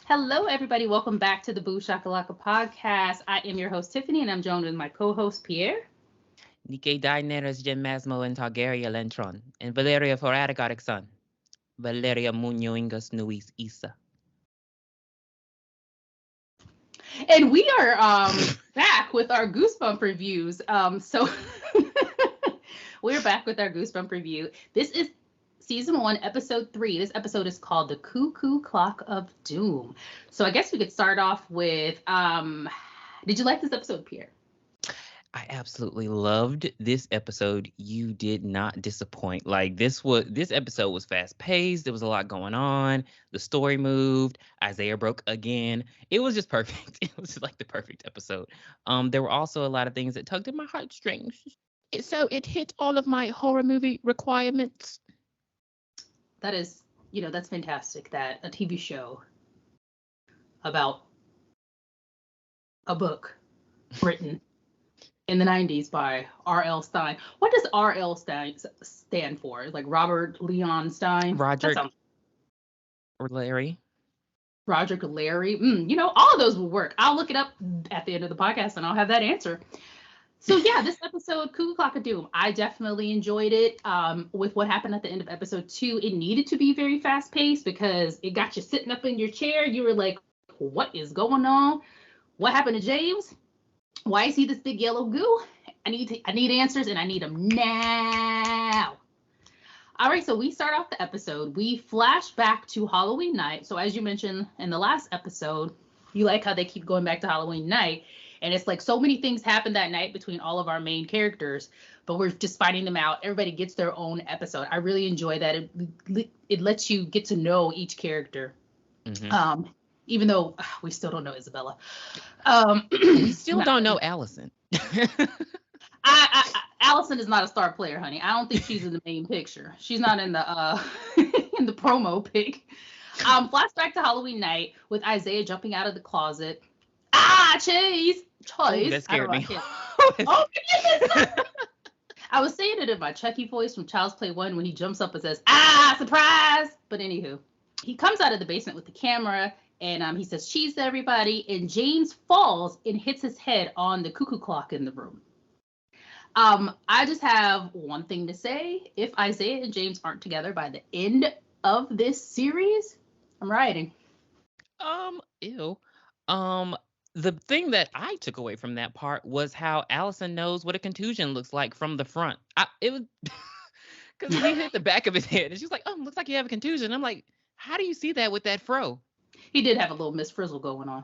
Hello, everybody. Welcome back to the Boo Shakalaka podcast. I am your host, Tiffany, and I'm joined with my co-host, Pierre. Nike Dineros Jen Masmo and Targaria Lentron, and Valeria Foraticotic son, Valeria Munoingas Nuis Isa. And we are back with our Goosebump reviews. We're back with our Goosebump review. This is Season 1, Episode 3. This episode is called The Cuckoo Clock of Doom. So I guess we could start off with, did you like this episode, Pierre? I absolutely loved this episode. You did not disappoint. Like this episode was fast paced. There was a lot going on. The story moved. Isaiah broke again. It was just perfect. It was just like the perfect episode. There were also a lot of things that tugged at my heartstrings. So it hit all of my horror movie requirements. That is, that's fantastic that a TV show about a book written in the 90s by R.L. Stein. What does R.L. Stein stand for? Like Robert Leon Stein? Roderick or Larry. Roderick Larry. All of those will work. I'll look it up at the end of the podcast and I'll have that answer. So yeah, this episode, Cuckoo Clock of Doom, I definitely enjoyed it. With what happened at the end of episode 2, it needed to be very fast paced because it got you sitting up in your chair. You were like, what is going on? What happened to James? Why is he this big yellow goo? I need answers, and I need them now. All right, so we start off the episode. We flash back to Halloween night. So as you mentioned in the last episode, you like how they keep going back to Halloween night. And it's like so many things happen that night between all of our main characters, but we're just finding them out. Everybody gets their own episode. I really enjoy that. It lets you get to know each character. Mm-hmm. Even though we still don't know Isabella. We still don't know Allison. Allison is not a star player, honey. I don't think she's in the main picture. She's not in the in the promo pic. Flashback to Halloween night with Isaiah jumping out of the closet. Chase. Oh, that scared me. Oh, I was saying it in my Chucky voice from Child's Play 1 when he jumps up and says, surprise! But anywho, he comes out of the basement with the camera and he says cheese to everybody, and James falls and hits his head on the cuckoo clock in the room. I just have one thing to say. If Isaiah and James aren't together by the end of this series, I'm rioting. Ew. The thing that I took away from that part was how Allison knows what a contusion looks like from the front. It was because he hit the back of his head, and she's like, looks like you have a contusion. I'm like, how do you see that with that fro? He did have a little Miss Frizzle going on.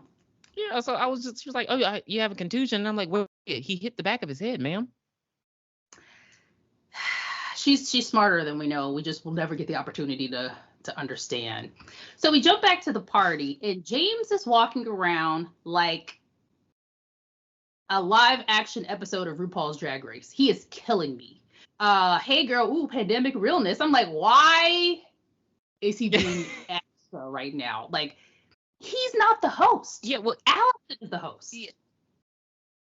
Yeah, so she was like, you have a contusion. And I'm like, well, he hit the back of his head, ma'am. She's smarter than we know. We just will never get the opportunity to understand. So we jump back to the party, and James is walking around like a live action episode of RuPaul's Drag Race. He is killing me. Hey girl, pandemic realness. I'm like, why is he being extra right now? Like, he's not the host. Yeah, well, Allison is the host. Yeah,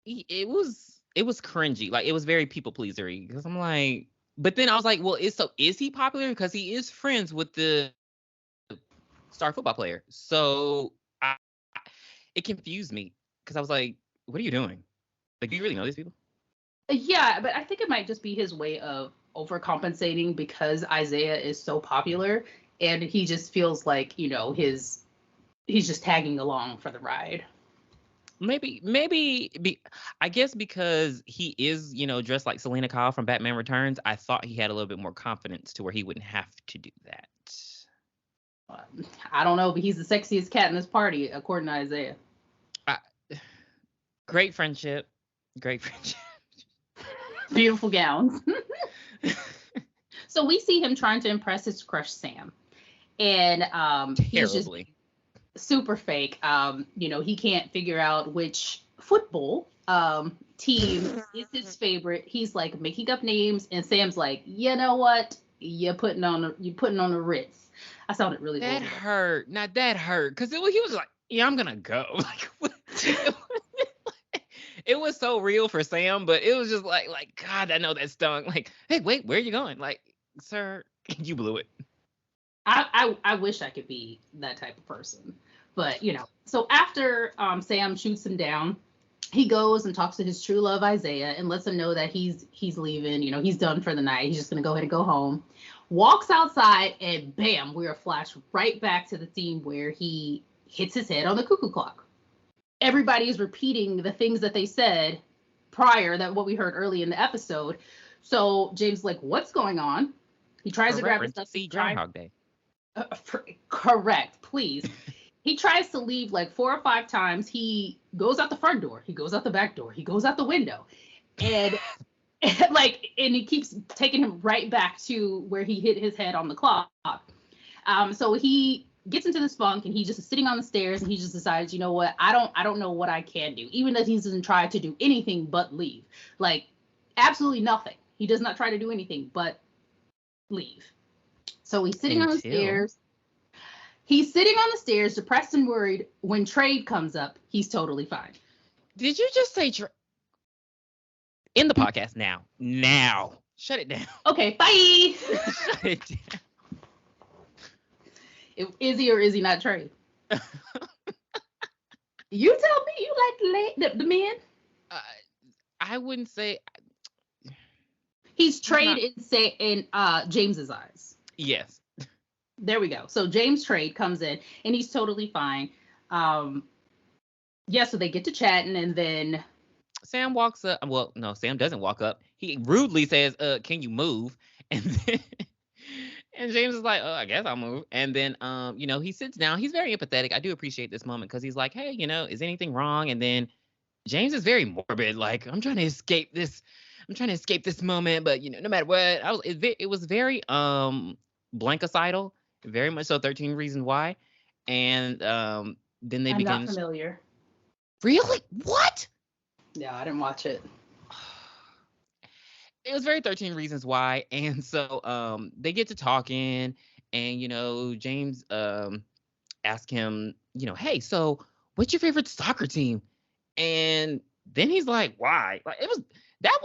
it was cringy. Like, it was very people pleasery because I'm like, but then I was like, well, is he popular? Because he is friends with the star football player. So it confused me because I was like, what are you doing? Like, do you really know these people? Yeah, but I think it might just be his way of overcompensating because Isaiah is so popular, and he just feels like, he's just tagging along for the ride. Maybe I guess because he is, dressed like Selena Kyle from Batman Returns, I thought he had a little bit more confidence to where he wouldn't have to do that. I don't know, but he's the sexiest cat in this party, according to Isaiah. Great friendship. Beautiful gowns. So we see him trying to impress his crush, Sam. And he's just super fake. He can't figure out which football team is his favorite. He's like making up names, and Sam's like, you know what? You're putting on the Ritz. I sounded really that old. Hurt. Not that hurt, because he was like, yeah, I'm gonna go. Like, it was so real for Sam, but it was just like God, I know that stung. Like, hey, wait, where are you going? Like, sir, you blew it. I wish I could be that type of person. But, so after Sam shoots him down, he goes and talks to his true love, Isaiah, and lets him know that he's leaving. He's done for the night. He's just going to go ahead and go home. Walks outside, and bam, we are flashed right back to the scene where he hits his head on the cuckoo clock. Everybody is repeating the things that they said prior, that what we heard early in the episode. So James is like, what's going on? He tries to grab his stuff. See Groundhog Day. Correct, please. He tries to leave like 4 or 5 times. He goes out the front door. He goes out the back door. He goes out the window. And and he keeps taking him right back to where he hit his head on the clock. So he gets into this funk, and he just is sitting on the stairs, and he just decides, you know what? I don't know what I can do. Even though he doesn't try to do anything but leave. Like, absolutely nothing. He does not try to do anything but leave. So he's sitting on the stairs. He's sitting on the stairs, depressed and worried. When Trade comes up, he's totally fine. Did you just say in the podcast now? Now. Shut it down. Okay, bye. Shut it down. Is he or is he not Trade? You tell me. You like the men? I wouldn't say. He's Trade in James's eyes. Yes. There we go. So James Trade comes in, and he's totally fine. So they get to chatting, and then Sam walks up. Well, no, Sam doesn't walk up. He rudely says, "Can you move?" And then, and James is like, "Oh, I guess I'll move." And then, he sits down. He's very empathetic. I do appreciate this moment because he's like, "Hey, is anything wrong?" And then James is very morbid. Like, I'm trying to escape this. I'm trying to escape this moment, but no matter what, it was very blankicidal. Very much so 13 Reasons Why. And then I'm not familiar. Really? What? Yeah, I didn't watch it. It was very 13 Reasons Why. And so they get to talking, and James asked him, hey, so what's your favorite soccer team? And then he's like, why? Like that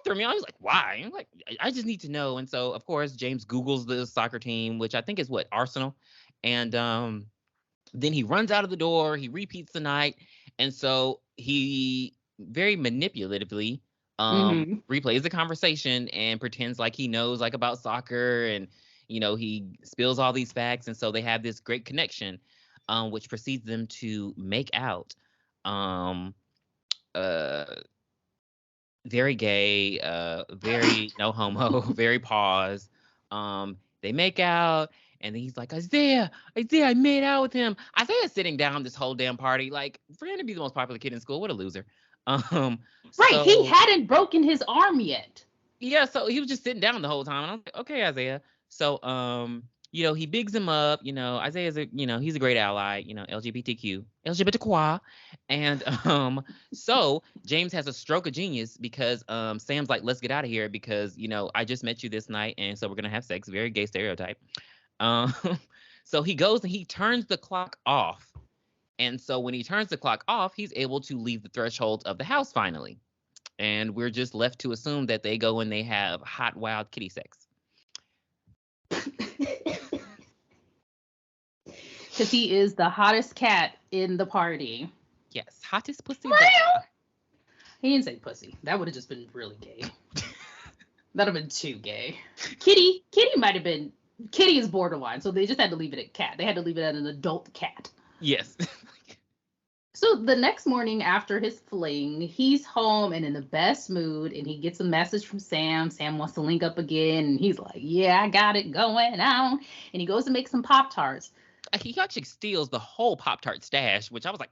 threw me off. I was like, why? I'm like, I just need to know. And so, of course, James Googles the soccer team, which I think is Arsenal. And then he runs out of the door. He repeats the night. And so he very manipulatively replays the conversation and pretends like he knows about soccer. And, he spills all these facts. And so they have this great connection, which proceeds them to make out. Very gay, very no homo, very pause. They make out, and then he's like, Isaiah, I made out with him. Isaiah's sitting down this whole damn party. Like, for him to be the most popular kid in school, what a loser. Right, he hadn't broken his arm yet. Yeah, so he was just sitting down the whole time. And I was like, okay, Isaiah. So, he bigs him up. Isaiah's he's a great ally. LGBTQI. And so James has a stroke of genius because Sam's like, let's get out of here because I just met you this night, and so we're gonna have sex. Very gay stereotype. So he goes and he turns the clock off, and so when he turns the clock off, he's able to leave the threshold of the house finally, and we're just left to assume that they go and they have hot, wild kitty sex. Because he is the hottest cat in the party. Yes, hottest pussy. He didn't say pussy. That would have just been really gay. That would have been too gay. Kitty might have been. Kitty is borderline, so they just had to leave it at cat. They had to leave it at an adult cat. Yes. So the next morning after his fling, he's home and in the best mood, and he gets a message from Sam. Sam wants to link up again, and he's like, yeah, I got it going on. And he goes to make some Pop-Tarts. He actually steals the whole Pop-Tart stash, which I was like,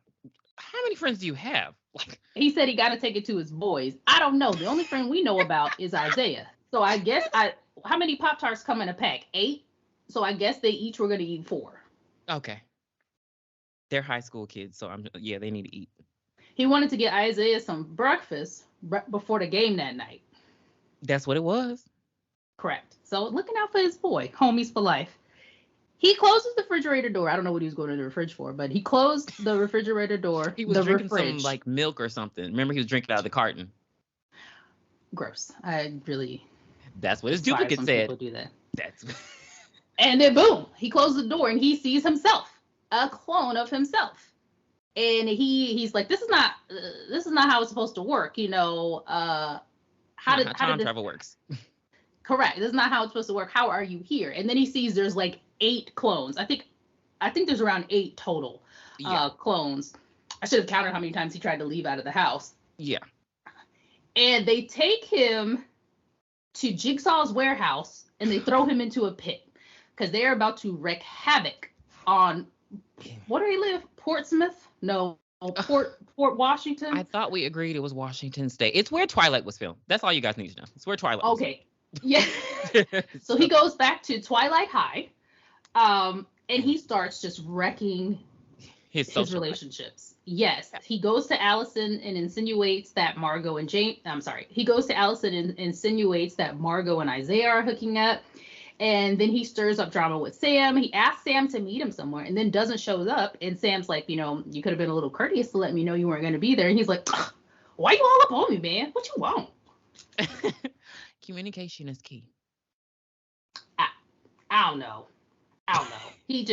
how many friends do you have? He said he got to take it to his boys. I don't know. The only friend we know about is Isaiah. So I guess how many Pop-Tarts come in a pack? 8? So I guess they each were going to eat 4. Okay. They're high school kids, so they need to eat. He wanted to get Isaiah some breakfast before the game that night. That's what it was. Correct. So looking out for his boy, homies for life. He closes the refrigerator door. I don't know what he was going to the fridge for, but he closed the refrigerator door. He was drinking some milk or something. Remember, he was drinking out of the carton. Gross. That's what his duplicate said. People do that. That's. And then boom, he closed the door and he sees himself. a clone of himself. And he's like, this is not how it's supposed to work, It's not how how did time this travel works. correct? This is not how it's supposed to work. How are you here? And then he sees there's like 8 clones. I think there's around 8 total clones. I should have counted how many times he tried to leave out of the house. Yeah. And they take him to Jigsaw's warehouse and they throw him into a pit because they're about to wreak havoc on, what do they live? Portsmouth? No, Fort Washington. I thought we agreed it was Washington State. It's where Twilight was filmed. That's all you guys need to know. It's where Twilight was okay. Yeah. So he goes back to Twilight High, and he starts just wrecking his relationships. Life. Yes, he goes to Allison and insinuates that Margot and James. I'm sorry. He goes to Allison and insinuates that Margot and Isaiah are hooking up, and then he stirs up drama with Sam. He asks Sam to meet him somewhere, and then doesn't show up. And Sam's like, you could have been a little courteous to let me know you weren't going to be there. And he's like, why you all up on me, man? What you want? Communication is key. I don't know. He's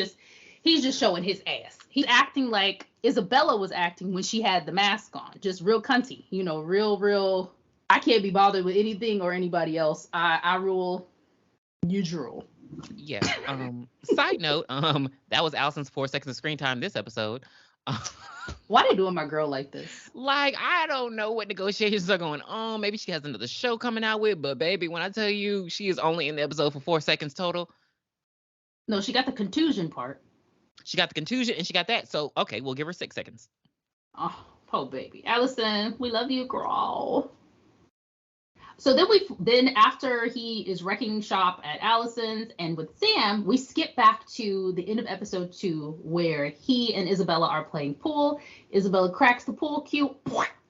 just showing his ass. He's acting like Isabella was acting when she had the mask on. Just real cunty. Real. I can't be bothered with anything or anybody else. I rule. You drool. Yeah. Side note, that was Allison's 4 seconds of screen time this episode. Why they doing my girl like this? Like, I don't know what negotiations are going on. Maybe she has another show coming out with, but baby, when I tell you she is only in the episode for 4 seconds total. No, she got the contusion part. She got the contusion and she got that. So, okay, we'll give her 6 seconds. Oh, poor baby. Allison, we love you, girl. So then after he is wrecking shop at Allison's and with Sam, we skip back to the end of episode 2 where he and Isabella are playing pool. Isabella cracks the pool cue.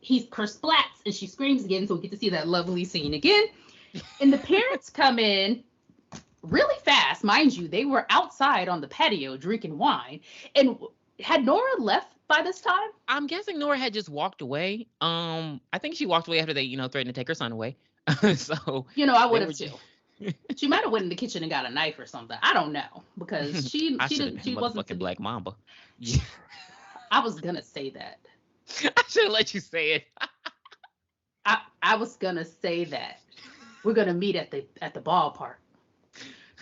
He kersplats and she screams again. So we get to see that lovely scene again. And the parents come in really fast. Mind you, they were outside on the patio drinking wine. And had Nora left by this time? I'm guessing Nora had just walked away. I think she walked away after they, threatened to take her son away. So I would have too. She might have went in the kitchen and got a knife or something. I don't know because she wasn't fucking Black Mamba. Yeah. I was gonna say that. I should have let you say it. I was gonna say that. We're gonna meet at the ballpark,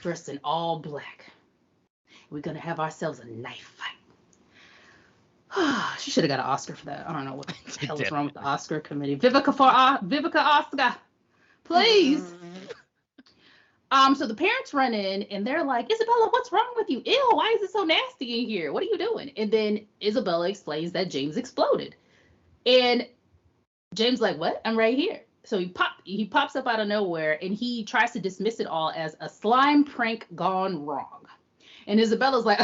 dressed in all black. We're gonna have ourselves a knife fight. She should have got an Oscar for that. I don't know what the hell is wrong with the Oscar committee. Vivica Oscar, please. So the parents run in and they're like, Isabella, what's wrong with you? Ew, why is it so nasty in here? What are you doing? And then Isabella explains that James exploded. And James like, what? I'm right here. So he pops up out of nowhere and he tries to dismiss it all as a slime prank gone wrong. And Isabella's like,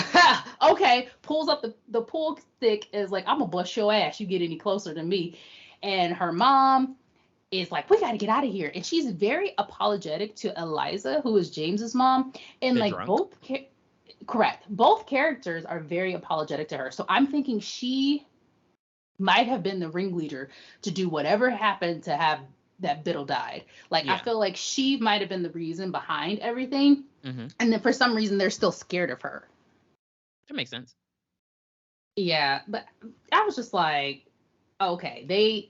okay, pulls up the pool stick, is like, I'm gonna bust your ass. You get any closer to me. And her mom is like, we gotta get out of here. And she's very apologetic to Eliza, who is James's mom. And They're like drunk. both characters are very apologetic to her. So I'm thinking she might have been the ringleader to do whatever happened to have that Biddle died. Like, yeah. I feel like she might have been the reason behind everything. Mm-hmm. And then for some reason, they're still scared of her. That makes sense. Yeah, but I was just like, okay,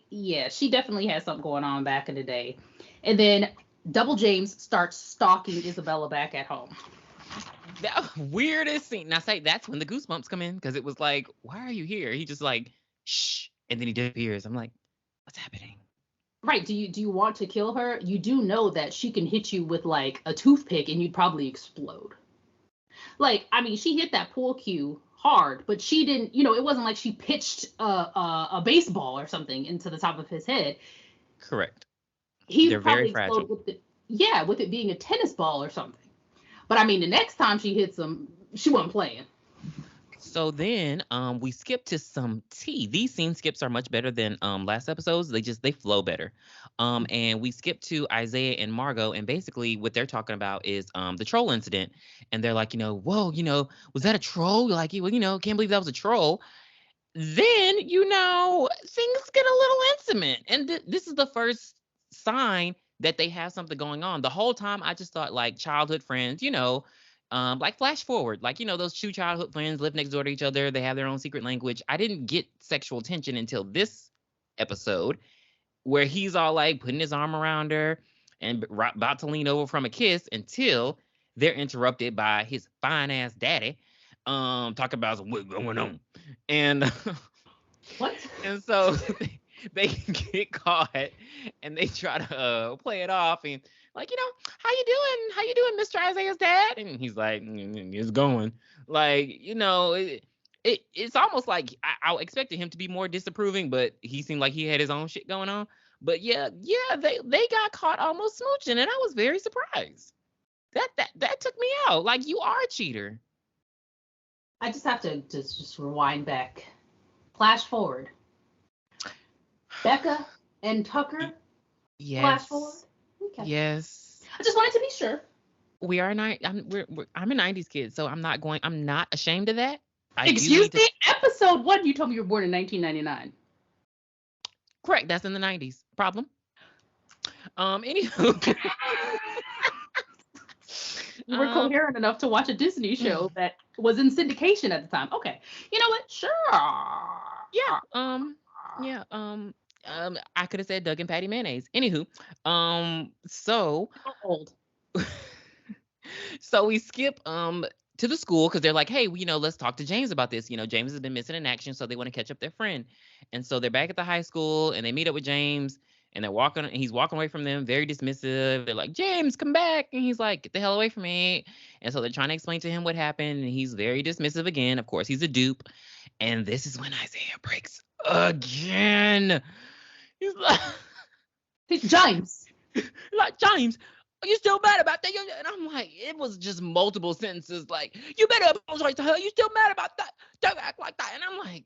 she definitely had something going on back in the day. And then Double James starts stalking Isabella back at home. The weirdest scene. Now, say that's when the goosebumps come in, because it was like, why are you here? He just like, shh, and then he disappears. I'm like, what's happening? Right. Do you want to kill her? You do know that she can hit you with like a toothpick and you'd probably explode. Like, I mean, she hit that pool cue hard, but she didn't, it wasn't like she pitched a baseball or something into the top of his head. Correct. They're probably very fragile. With it being a tennis ball or something. But I mean, the next time she hits him, she wasn't playing. So then we skip to some tea. These scene skips are much better than last episodes. They flow better. And we skip to Isaiah and Margot, and basically what they're talking about is the troll incident. And they're like, whoa, was that a troll? Like, can't believe that was a troll. Then, things get a little intimate. And this is the first sign that they have something going on. The whole time I just thought like childhood friends, like flash forward, like those two childhood friends live next door to each other. They have their own secret language. I didn't get sexual tension until this episode, where he's all like putting his arm around her and about to lean over from a kiss until they're interrupted by his fine ass daddy, talking about what's going on, and What? and so they get caught and they try to play it off and like, how you doing? How you doing, Mr. Isaiah's dad? And he's like, it's going. Like, it's almost like I expected him to be more disapproving, but he seemed like he had his own shit going on. But yeah, they got caught almost smooching, and I was very surprised. That took me out. Like, you are a cheater. I just have to just rewind back. Flash forward. Becca and Tucker. Yes. Flash forward. Okay. Yes. I just wanted to be sure. We are I'm a 90s kid, so I'm not ashamed of that. Excuse me? Episode 1, you told me you were born in 1999. Correct. That's in the 90s. Problem. Anywho. You were coherent enough to watch a Disney show that was in syndication at the time. Okay. You know what? Sure. Yeah. Yeah. I could have said Doug and Patty mayonnaise. Anywho. So old. So we skip to the school because they're like, hey, let's talk to James about this. James has been missing in action, so they want to catch up their friend. And so they're back at the high school and they meet up with James and he's walking away from them, very dismissive. They're like, James, come back. And he's like, get the hell away from me. And so they're trying to explain to him what happened. And he's very dismissive again. Of course, he's a dupe. And this is when Isaiah breaks again. He's like, James. Like, James, are you still mad about that? And I'm like, it was just multiple sentences like, you better apologize to her. You still mad about that? Don't act like that. And I'm like,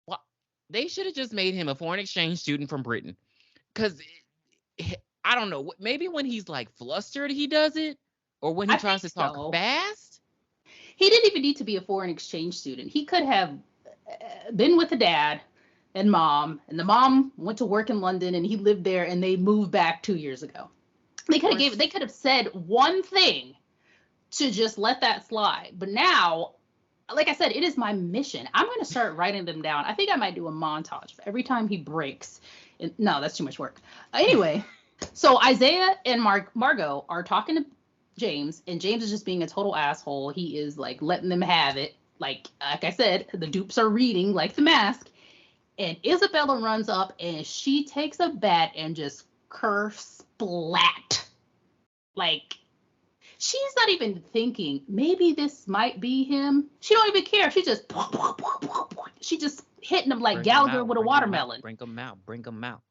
what? They should have just made him a foreign exchange student from Britain. Because I don't know. Maybe when he's like flustered, he does it. Or when he tries to talk fast. He didn't even need to be a foreign exchange student. He could have been with a dad and mom. And the mom went to work in London and he lived there and they moved back 2 years ago. They could have said one thing to just let that slide. But now, like I said, it is my mission. I'm going to start writing them down. I think I might do a montage of every time he breaks. No, that's too much work. Anyway, so Isaiah and Margot are talking to James, and James is just being a total asshole. He is like letting them have it. Like I said, the dupes are reading like The Mask. And Isabella runs up and she takes a bat and just splat. Like, she's not even thinking maybe this might be him. She don't even care. She just hitting him like Gallagher with a watermelon. Bring him out.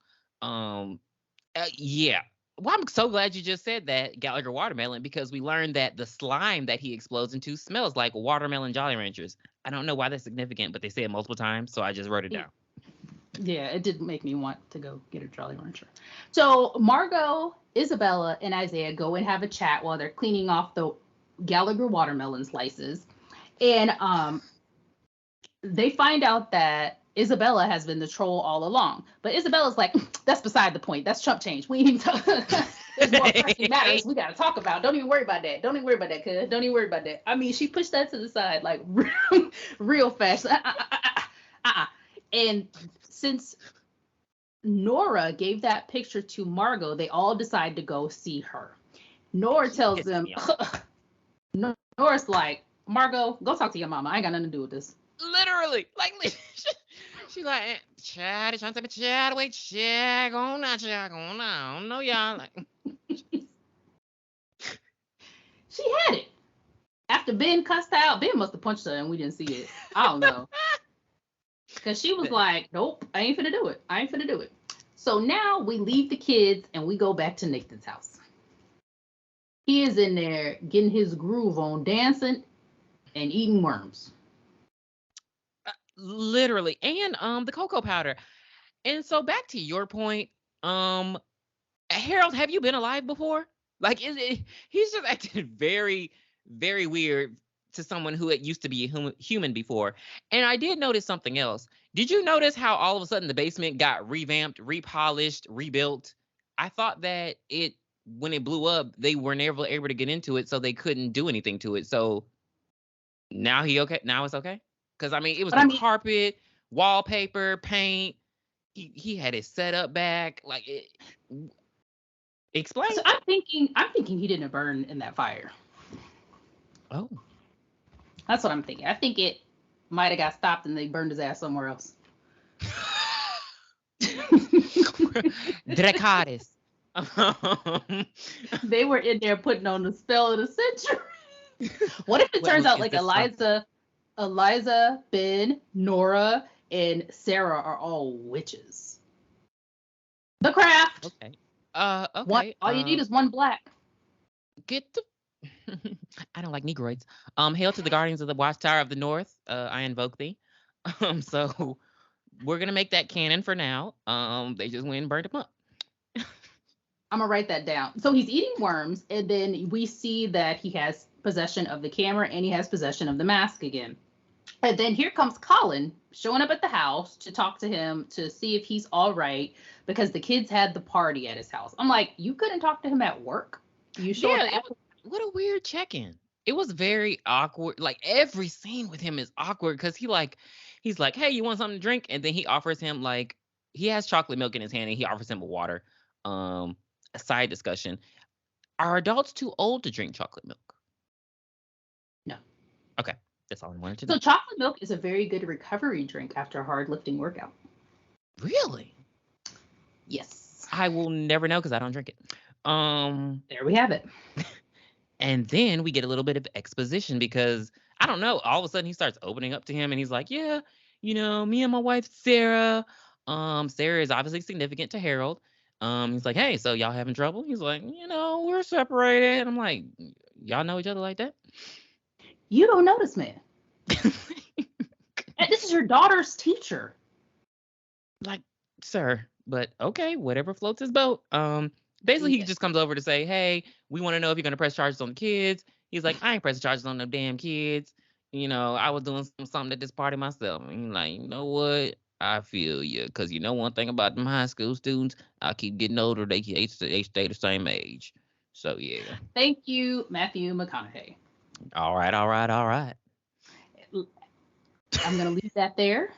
Yeah. Well, I'm so glad you just said that, Gallagher watermelon, because we learned that the slime that he explodes into smells like watermelon Jolly Ranchers. I don't know why that's significant, but they say it multiple times, so I just wrote it down. Yeah, it did make me want to go get a Jolly Rancher. So Margot, Isabella, and Isaiah go and have a chat while they're cleaning off the Gallagher watermelon slices. And they find out that Isabella has been the troll all along. But Isabella's like, that's beside the point. That's chump change. We ain't even talk. There's more pressing matters we got to talk about. Don't even worry about that. Don't even worry about that, cuz. Don't even worry about that. I mean, she pushed that to the side like real fast. And since Nora gave that picture to Margot, they all decide to go see her. Nora tells them, Nora's like, Margot, go talk to your mama. I ain't got nothing to do with this. Literally. Like, she's like, Chad, trying to say, Chad, wait, Chad, go on now, Chad, go on now. I don't know y'all. Like, she had it. After Ben cussed out, Ben must have punched her and we didn't see it. I don't know. Because she was like, nope, I ain't finna do it. So now we leave the kids and we go back to Nathan's house. He is in there getting his groove on, dancing and eating worms. Literally. And the cocoa powder. And so back to your point, Harold, have you been alive before? Like, he's just acting very, very weird to someone who had used to be a human before. And I did notice something else. Did you notice how all of a sudden the basement got revamped, repolished, rebuilt? I thought that it when it blew up, they were never able to get into it, so they couldn't do anything to it. So now he okay? Now it's okay? Because I mean, it was But I the mean, carpet, wallpaper, paint. He had it set up back. Like it. Explain. so I'm thinking he didn't burn in that fire. Oh. That's what I'm thinking. I think it might have got stopped and they burned his ass somewhere else. Dracarys. They were in there putting on the spell of the century. What if it turns out like Eliza, Ben, Nora, and Sarah are all witches? The Craft. Okay. Okay. All you need is one black. Get the. I don't like Negroids. Hail to the Guardians of the Watchtower of the North. I invoke thee. So we're gonna make that canon for now. They just went and burned him up. I'm gonna write that down. So he's eating worms, and then we see that he has possession of the camera and he has possession of the mask again. And then here comes Colin showing up at the house to talk to him to see if he's all right because the kids had the party at his house. I'm like, you couldn't talk to him at work? You sure? Yeah, what a weird check-in. It was very awkward. Like every scene with him is awkward because he's like, hey, you want something to drink? And then he offers him like he has chocolate milk in his hand and he offers him a water. A side discussion. Are adults too old to drink chocolate milk? No. Okay. That's all I wanted to know. So chocolate milk is a very good recovery drink after a hard lifting workout. Really? Yes. I will never know because I don't drink it. There we have it. And then we get a little bit of exposition because I don't know. All of a sudden he starts opening up to him and he's like, yeah, me and my wife Sarah. Sarah is obviously significant to Harold. He's like, hey, so y'all having trouble? He's like, we're separated. I'm like, y'all know each other like that? You don't know this man. And this is your daughter's teacher. Like, sir, but okay, whatever floats his boat. Basically, he just comes over to say, hey, we want to know if you're going to press charges on the kids. He's like, I ain't pressing charges on them damn kids. I was doing something at this party myself. And he's like, you know what? I feel you. Because one thing about them high school students, I keep getting older. They stay the same age. So, yeah. Thank you, Matthew McConaughey. All right. I'm gonna leave that there.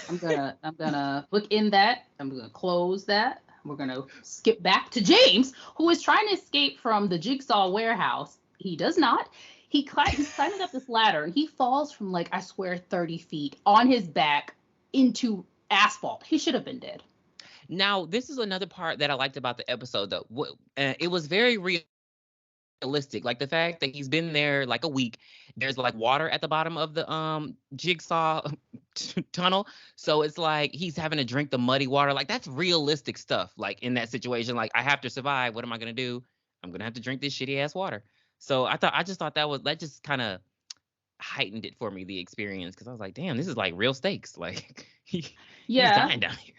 I'm gonna look in that. I'm gonna close that. We're gonna skip back to James, who is trying to escape from the Jigsaw warehouse. He does not. He's climbing up this ladder and he falls from I swear 30 feet on his back into asphalt. He should have been dead. Now, this is another part that I liked about the episode, though. It was very realistic, like the fact that he's been there like a week. There's water at the bottom of the Jigsaw tunnel, so it's like he's having to drink the muddy water. Like that's realistic stuff. Like in that situation, like I have to survive. What am I gonna do? I'm gonna have to drink this shitty ass water. So I just thought that just kind of heightened it for me, the experience, because I was like, damn, this is like real stakes. Like he's dying down here.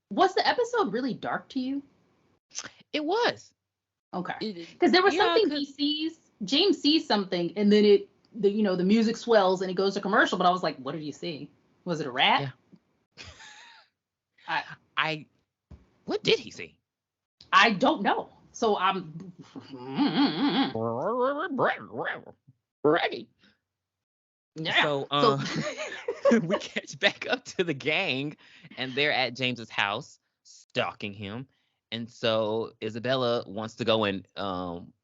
Was the episode really dark to you? It was. Okay. Because there was something he sees. James sees something, and then the music swells and it goes to commercial. But I was like, what did you see? Was it a rat? Yeah. What did he see? I don't know. So I'm. Ready. Yeah. So we catch back up to the gang, and they're at James's house stalking him. And so Isabella wants to go and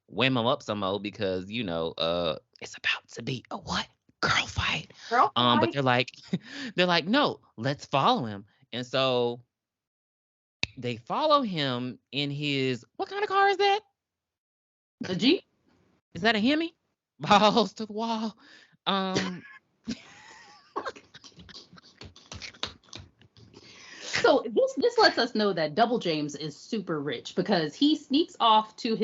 wham him up some more because it's about to be a what? Girl fight. But they're like, no, let's follow him. And so they follow him in his, what kind of car is that? A Jeep. Is that a Hemi? Balls to the wall. So this lets us know that Double James is super rich because he sneaks off to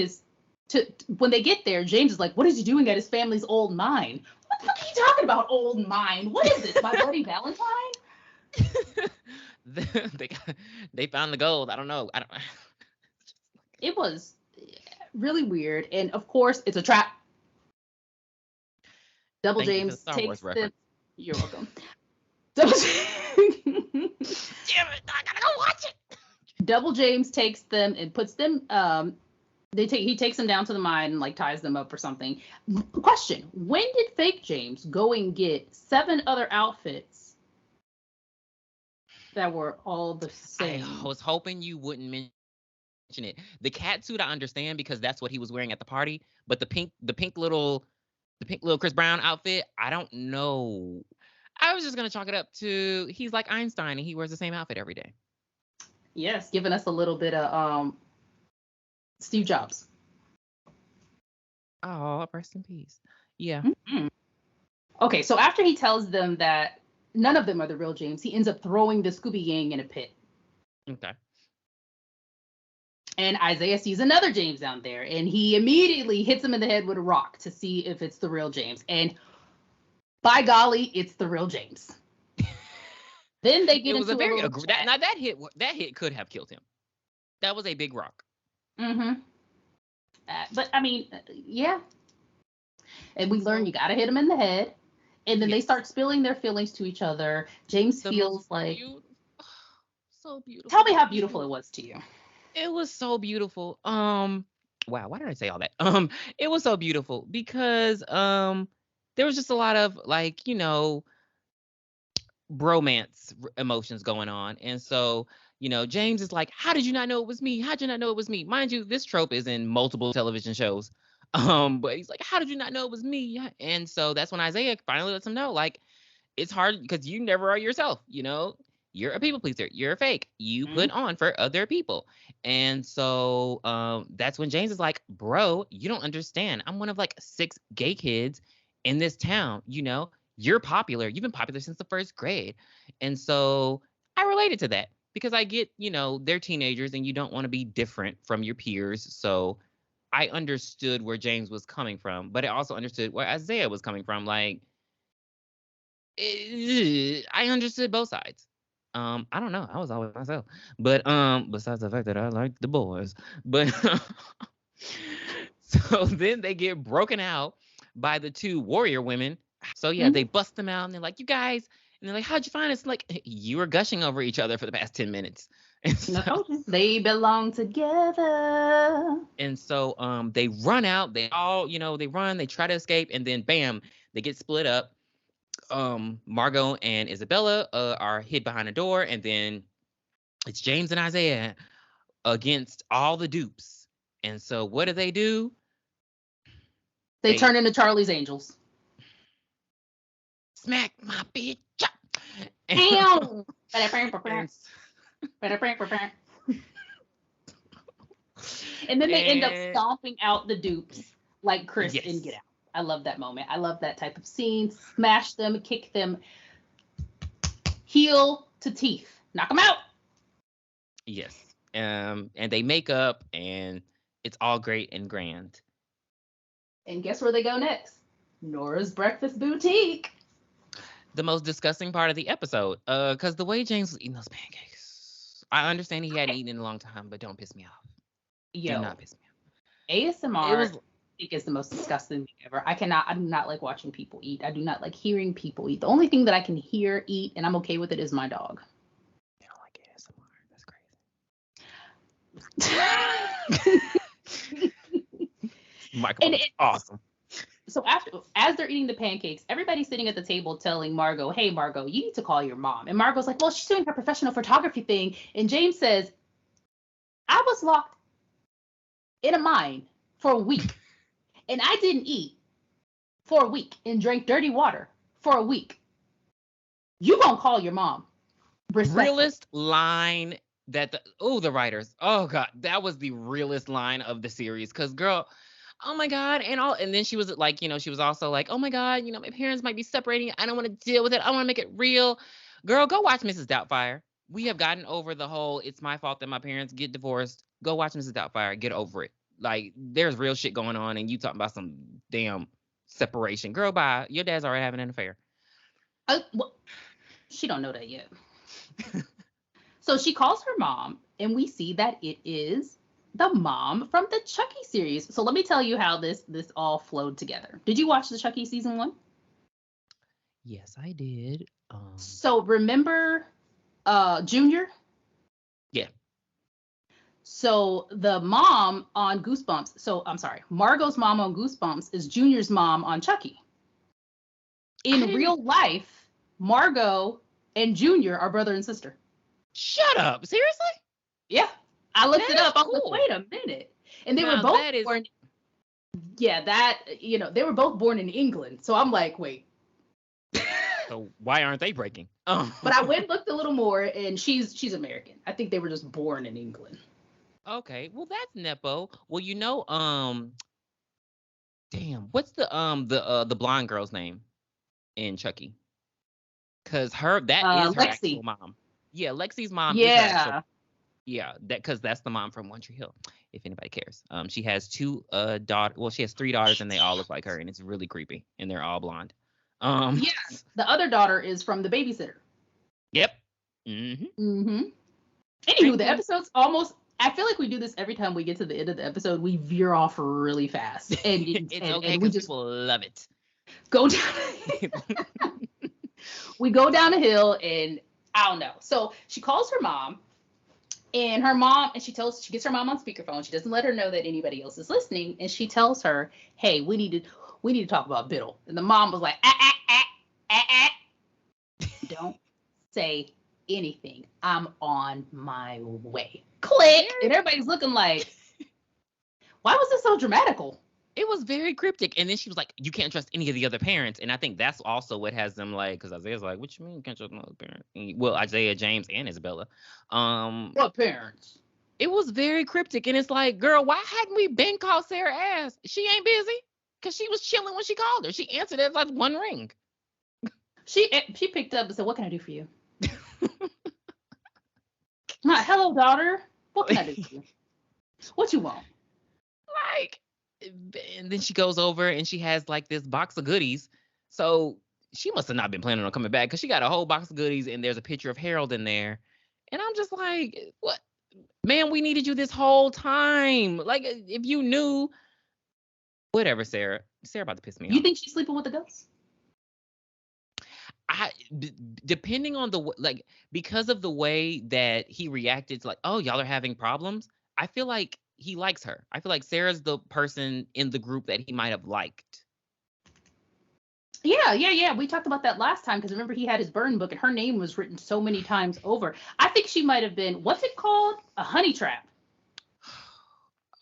when they get there. James is like, what is he doing at his family's old mine? What the fuck are you talking about, old mine? What is this, my Bloody Valentine? They found the gold. I don't know. It was really weird, and of course, it's a trap. Double James takes them. You're welcome. Damn it! I gotta go watch it. Double James takes them and puts them He takes them down to the mine and like ties them up or something. Question: when did fake James go and get 7 other outfits that were all the same? I was hoping you wouldn't mention it. The cat suit I understand because that's what he was wearing at the party, but the pink little Chris Brown outfit, I don't know. I was just gonna chalk it up to he's like Einstein and he wears the same outfit every day. Yes, giving us a little bit of Steve Jobs. Oh, rest in peace. Yeah. Mm-hmm. Okay, so after he tells them that none of them are the real James, he ends up throwing the Scooby Gang in a pit. Okay. And Isaiah sees another James down there, and he immediately hits him in the head with a rock to see if it's the real James. And by golly, it's the real James. Then they get into a very that hit could have killed him. That was a big rock. Mm-hmm. But I mean, yeah. And we learn you gotta hit him in the head, and then they start spilling their feelings to each other. James feels like so beautiful. Tell me how beautiful it was to you. It was so beautiful. Wow, why did I say all that? It was so beautiful because there was just a lot of like, you know, bromance emotions going on. And so, you know, James is like, how did you not know it was me? How'd you not know it was me? Mind you, this trope is in multiple television shows. But he's like, how did you not know it was me? And so that's when Isaiah finally lets him know, like, it's hard because you never are yourself, you know? You're a people pleaser. You're a fake. You put on for other people. And so that's when James is like, bro, you don't understand. I'm one of like 6 gay kids in this town, you know? You're popular. You've been popular since the 1st grade. And so I related to that because I get, you know, they're teenagers and you don't want to be different from your peers. So I understood where James was coming from, but I also understood where Isaiah was coming from. Like, I understood both sides. I don't know. I was always myself. But besides the fact that I like the boys. But so then they get broken out by the 2 warrior women. So yeah, they bust them out and they're like, you guys, and they're like, how'd you find us? Like, you were gushing over each other for the past 10 minutes. And so, they belong together. And so they run out, they all, you know, they run, they try to escape, and then bam, they get split up. Margot and Isabella are hid behind a door, and then it's James and Isaiah against all the dupes. And so what do? They turn into Charlie's Angels. Smack my bitch. And then they end up stomping out the dupes like Chris in Get Out. I love that moment. I love that type of scene. Smash them, kick them, heel to teeth, knock them out. Yes. And they make up, and it's all great and grand. And guess where they go next? Nora's Breakfast Boutique. The most disgusting part of the episode, because the way James was eating those pancakes, I understand he hadn't eaten in a long time, but don't piss me off. Do not piss me off. ASMR I think is the most disgusting thing ever. I do not like watching people eat. I do not like hearing people eat. The only thing that I can hear eat, and I'm okay with it, is my dog. You don't like ASMR. That's crazy. Michael, awesome. So as they're eating the pancakes, everybody's sitting at the table telling Margot, hey, Margot, you need to call your mom. And Margot's like, well, she's doing her professional photography thing. And James says, I was locked in a mine for a week. And I didn't eat for a week and drank dirty water for a week. You gonna call your mom. Realest line that the writers, oh God, that was the realest line of the series. Cause girl, oh my God. And then she was like, you know, she was also like, oh my God, you know, my parents might be separating. I don't want to deal with it. I want to make it real. Girl, go watch Mrs. Doubtfire. We have gotten over the whole, it's my fault that my parents get divorced. Go watch Mrs. Doubtfire. Get over it. Like, there's real shit going on, and you talking about some damn separation. Girl, bye. Your dad's already having an affair. Well, she don't know that yet. So she calls her mom, and we see that it is the mom from the Chucky series. So let me tell you how this all flowed together. Did you watch the Chucky season 1? Yes, I did. So remember Junior? Yeah. So the mom on Goosebumps, so I'm sorry, Margot's mom on Goosebumps is Junior's mom on Chucky. I In didn't. real life, Margot and Junior are brother and sister. Shut up. Seriously? Yeah. I looked That it is up. I was like, cool. wait a minute. And they were Now both that is. born, yeah, that, they were both born in England. So I'm like, wait. So why aren't they breaking? Oh. But I went and looked a little more, and she's American. I think they were just born in England. Okay. Well, that's nepo. Well, damn, what's the blonde girl's name in Chucky? Because that is her Lexi. actual mom. Yeah, Lexi's mom is her actual. Yeah. Yeah, because that's the mom from One Tree Hill. If anybody cares, she has two daughters. Well, she has three daughters, and they all look like her, and it's really creepy, and they're all blonde. Yeah. The other daughter is from The Babysitter. Yep. Mm-hmm. Mm-hmm. Anywho, the episode's almost. I feel like we do this every time we get to the end of the episode. We veer off really fast, and It's okay we because just people love it. go down. We go down a hill, and I don't know. So she calls her mom, and she gets her mom on speakerphone. She doesn't let her know that anybody else is listening, and she tells her, "Hey, we need to talk about Biddle." And the mom was like, "Don't say anything. I'm on my way." Click, and everybody's looking like, "Why was this so dramatical?" It was very cryptic. And then she was like, you can't trust any of the other parents. And I think that's also what has them like, because Isaiah's like, what you mean you can't trust no other parents? Well, Isaiah, James, and Isabella. What parents? It was very cryptic. And it's like, girl, why hadn't we been called Sarah ass? She ain't busy. Because she was chilling when she called her. She answered it like one ring. She picked up and said, "What can I do for you?" "Hello, daughter. What can I do for you? What you want?" Like, and then she goes over and she has like this box of goodies. So she must have not been planning on coming back because she got a whole box of goodies and there's a picture of Harold in there. And I'm just like, what? Man, we needed you this whole time. Like, if you knew, whatever, Sarah. Sarah about to piss me off. You think she's sleeping with the ghost? Depending on because of the way that he reacted to like, oh, y'all are having problems. I feel like he likes her. I feel like Sarah's the person in the group that he might have liked. Yeah. We talked about that last time because remember he had his burn book and her name was written so many times over. I think she might have been, what's it called? A honey trap.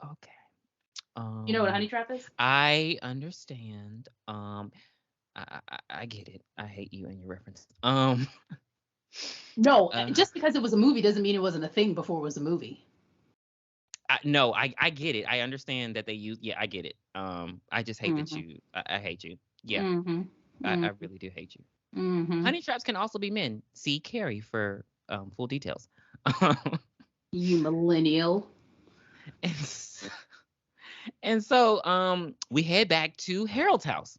Okay. You know what a honey trap is? I understand. I get it. I hate you and your references. No, just because it was a movie doesn't mean it wasn't a thing before it was a movie. No, I get it. I understand that they use. Yeah, I get it. I just hate that you. I hate you. Yeah, I really do hate you. Honey traps can also be men. See Carrie for full details. You millennial. And so we head back to Harold's house,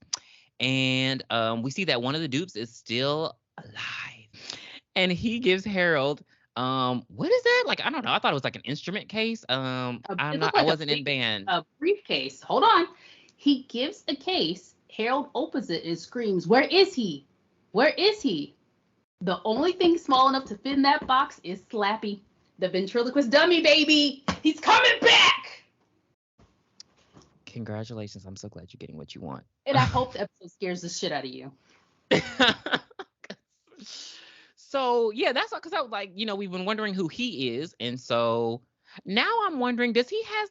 and we see that one of the dupes is still alive, and he gives Harold. What is that? Like, I don't know. I thought it was like an instrument case. I wasn't in band. A briefcase. Hold on. He gives a case. Harold opens it and screams, "Where is he? Where is he?" The only thing small enough to fit in that box is Slappy, the ventriloquist dummy baby. He's coming back. Congratulations. I'm so glad you're getting what you want. And I hope the episode scares the shit out of you. So yeah, that's because I was like, we've been wondering who he is, and so now I'm wondering, does he have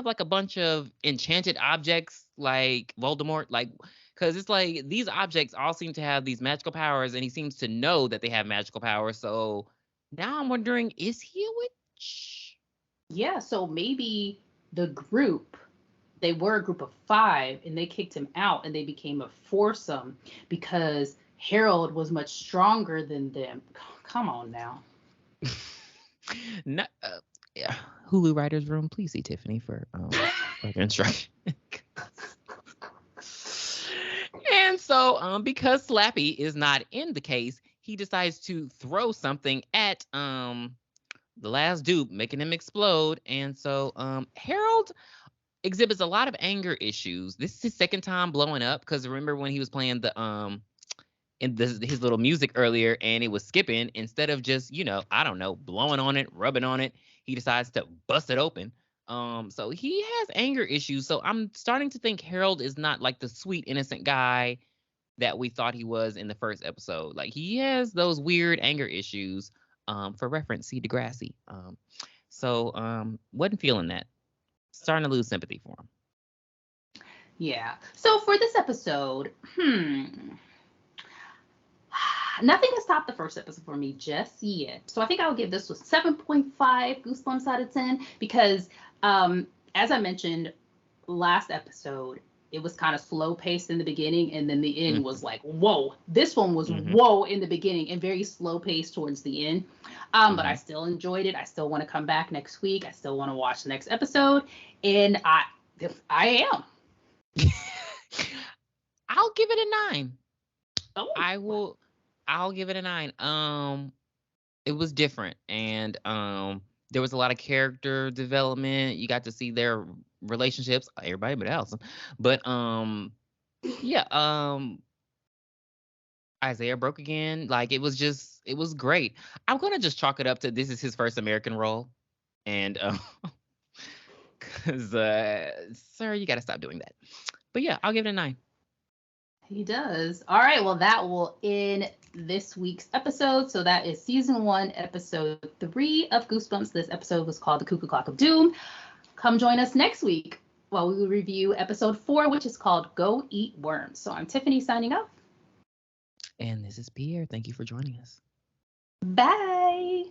like a bunch of enchanted objects like Voldemort? Like, because it's like these objects all seem to have these magical powers, and he seems to know that they have magical powers. So now I'm wondering, is he a witch? Yeah, so maybe the group, they were a group of 5, and they kicked him out, and they became a foursome because Harold was much stronger than them. Come on now. No, yeah. Hulu writers room, please see Tiffany for further instruction. And so because Slappy is not in the case, he decides to throw something at the last dupe, making him explode. And so Harold exhibits a lot of anger issues. This is his second time blowing up, because remember when he was playing the his little music earlier and it was skipping, instead of just, I don't know, blowing on it, rubbing on it, he decides to bust it open. So he has anger issues. So I'm starting to think Harold is not like the sweet, innocent guy that we thought he was in the first episode. Like he has those weird anger issues. For reference, see Degrassi. Wasn't feeling that. Starting to lose sympathy for him. Yeah. So for this episode, nothing has topped the first episode for me just yet. So I think I'll give this a 7.5 Goosebumps out of 10 because, as I mentioned last episode, it was kind of slow paced in the beginning, and then the end was like, whoa. This one was whoa in the beginning and very slow paced towards the end. But I still enjoyed it. I still want to come back next week. I still want to watch the next episode, and I am. I'll give it a 9. Oh. I'll give it a 9. It was different, and there was a lot of character development. You got to see their relationships, everybody but Allison. But Isaiah broke again. Like it was great. I'm gonna just chalk it up to this is his first American role, and because sir, you got to stop doing that. But yeah, I'll give it a 9. He does. All right. Well, that will end this week's episode. So that is season 1, episode 3 of Goosebumps. This episode was called The Cuckoo Clock of Doom. Come join us next week while we will review episode 4, which is called Go Eat Worms. So I'm Tiffany signing off. And this is Pierre. Thank you for joining us. Bye.